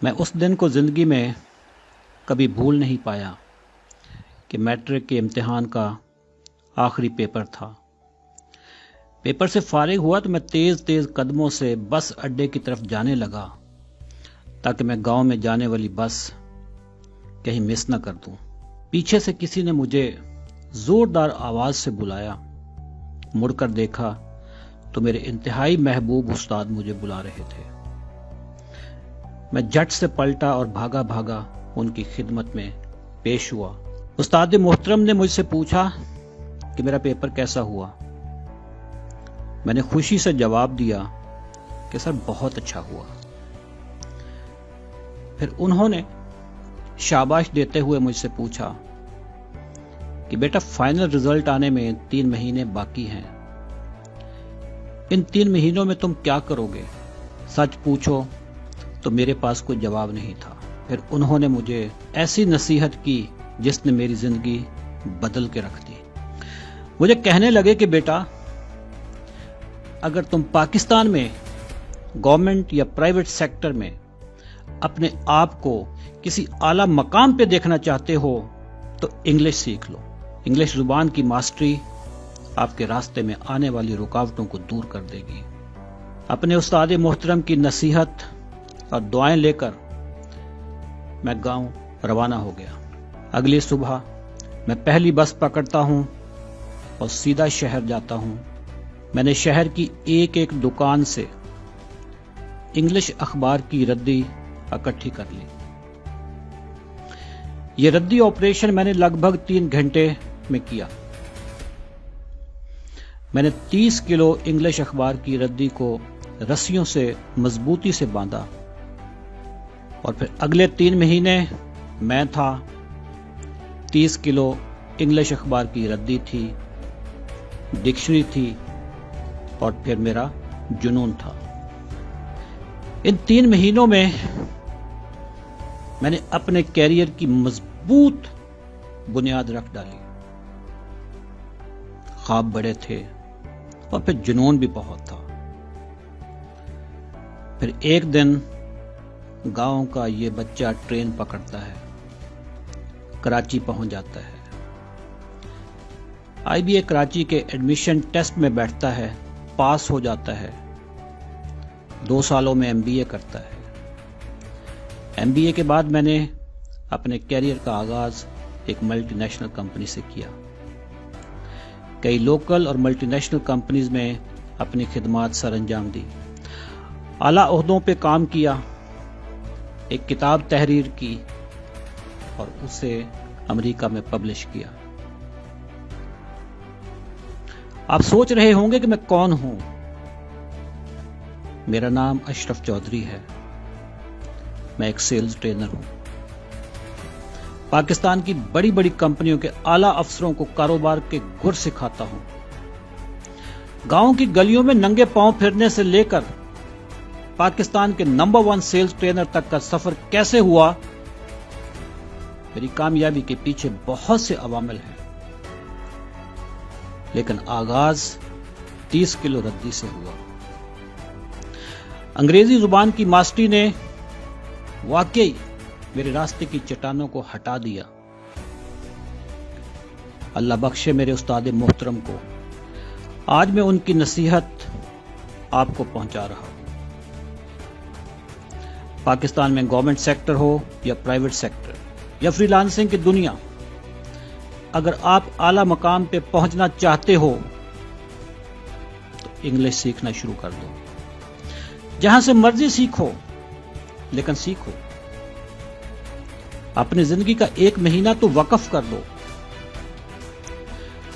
میں اس دن کو زندگی میں کبھی بھول نہیں پایا کہ میٹرک کے امتحان کا آخری پیپر تھا۔ پیپر سے فارغ ہوا تو میں تیز تیز قدموں سے بس اڈے کی طرف جانے لگا تاکہ میں گاؤں میں جانے والی بس کہیں مس نہ کر دوں۔ پیچھے سے کسی نے مجھے زوردار آواز سے بلایا۔ مڑ کر دیکھا تو میرے انتہائی محبوب استاد مجھے بلا رہے تھے۔ میں جھٹ سے پلٹا اور بھاگا بھاگا ان کی خدمت میں پیش ہوا۔ استاد محترم نے مجھ سے پوچھا کہ میرا پیپر کیسا ہوا۔ میں نے خوشی سے جواب دیا کہ سر بہت اچھا ہوا۔ پھر انہوں نے شاباش دیتے ہوئے مجھ سے پوچھا کہ بیٹا فائنل رزلٹ آنے میں 3 مہینے باقی ہیں، ان 3 مہینوں میں تم کیا کرو گے؟ سچ پوچھو تو میرے پاس کوئی جواب نہیں تھا۔ پھر انہوں نے مجھے ایسی نصیحت کی جس نے میری زندگی بدل کے رکھ دی۔ مجھے کہنے لگے کہ بیٹا اگر تم پاکستان میں گورنمنٹ یا پرائیویٹ سیکٹر میں اپنے آپ کو کسی اعلیٰ مقام پہ دیکھنا چاہتے ہو تو انگلش سیکھ لو۔ انگلش زبان کی ماسٹری آپ کے راستے میں آنے والی رکاوٹوں کو دور کر دے گی۔ اپنے استاد محترم کی نصیحت اور دعائیں لے کر میں گاؤں روانہ ہو گیا۔ اگلی صبح میں پہلی بس پکڑتا ہوں اور سیدھا شہر جاتا ہوں۔ میں نے شہر کی ایک ایک دکان سے انگلش اخبار کی ردی اکٹھی کر لی۔ یہ ردی آپریشن میں نے لگ بھگ 3 گھنٹے میں کیا۔ میں نے 30 کلو انگلش اخبار کی ردی کو رسیوں سے مضبوطی سے باندھا اور پھر اگلے 3 مہینے میں تھا، 30 کلو انگلش اخبار کی ردی تھی، ڈکشنری تھی اور پھر میرا جنون تھا۔ ان 3 مہینوں میں میں نے اپنے کیریئر کی مضبوط بنیاد رکھ ڈالی۔ خواب بڑے تھے اور پھر جنون بھی بہت تھا۔ پھر ایک دن گاؤں کا یہ بچہ ٹرین پکڑتا ہے، کراچی پہنچ جاتا ہے، IBA کراچی کے ایڈمیشن ٹیسٹ میں بیٹھتا ہے، پاس ہو جاتا ہے، 2 سالوں میں MBA کرتا ہے۔ MBA کے بعد میں نے اپنے کیریئر کا آغاز ایک ملٹی نیشنل کمپنی سے کیا۔ کئی لوکل اور ملٹی نیشنل کمپنیز میں اپنی خدمات سر انجام دی، اعلیٰ عہدوں پہ کام کیا، ایک کتاب تحریر کی اور اسے امریکہ میں پبلش کیا۔ آپ سوچ رہے ہوں گے کہ میں کون ہوں؟ میرا نام اشرف چودھری ہے، میں ایک سیلز ٹرینر ہوں۔ پاکستان کی بڑی بڑی کمپنیوں کے اعلیٰ افسروں کو کاروبار کے گر سکھاتا ہوں۔ گاؤں کی گلیوں میں ننگے پاؤں پھرنے سے لے کر پاکستان کے نمبر 1 سیلز ٹرینر تک کا سفر کیسے ہوا، میری کامیابی کے پیچھے بہت سے عوامل ہیں، لیکن آغاز 30 کلو ردی سے ہوا۔ انگریزی زبان کی ماسٹری نے واقعی میرے راستے کی چٹانوں کو ہٹا دیا۔ اللہ بخشے میرے استاد محترم کو، آج میں ان کی نصیحت آپ کو پہنچا رہا ہوں۔ پاکستان میں گورنمنٹ سیکٹر ہو یا پرائیویٹ سیکٹر یا فری لانسنگ کی دنیا، اگر آپ اعلیٰ مقام پہ پہنچنا چاہتے ہو تو انگلش سیکھنا شروع کر دو۔ جہاں سے مرضی سیکھو، لیکن سیکھو۔ اپنی زندگی کا 1 مہینہ تو وقف کر دو۔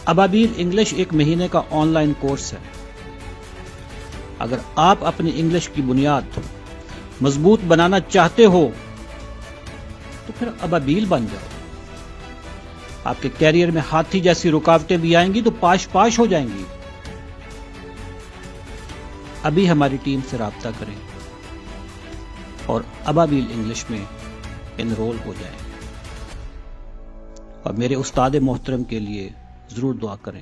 ابابیل انگلش 1 مہینے کا آن لائن کورس ہے۔ اگر آپ اپنی انگلش کی بنیاد مضبوط بنانا چاہتے ہو تو پھر ابابیل بن جاؤ۔ آپ کے کیریئر میں ہاتھی جیسی رکاوٹیں بھی آئیں گی تو پاش پاش ہو جائیں گی۔ ابھی ہماری ٹیم سے رابطہ کریں اور ابابیل انگلش میں انرول ہو جائیں، اور میرے استاد محترم کے لیے ضرور دعا کریں۔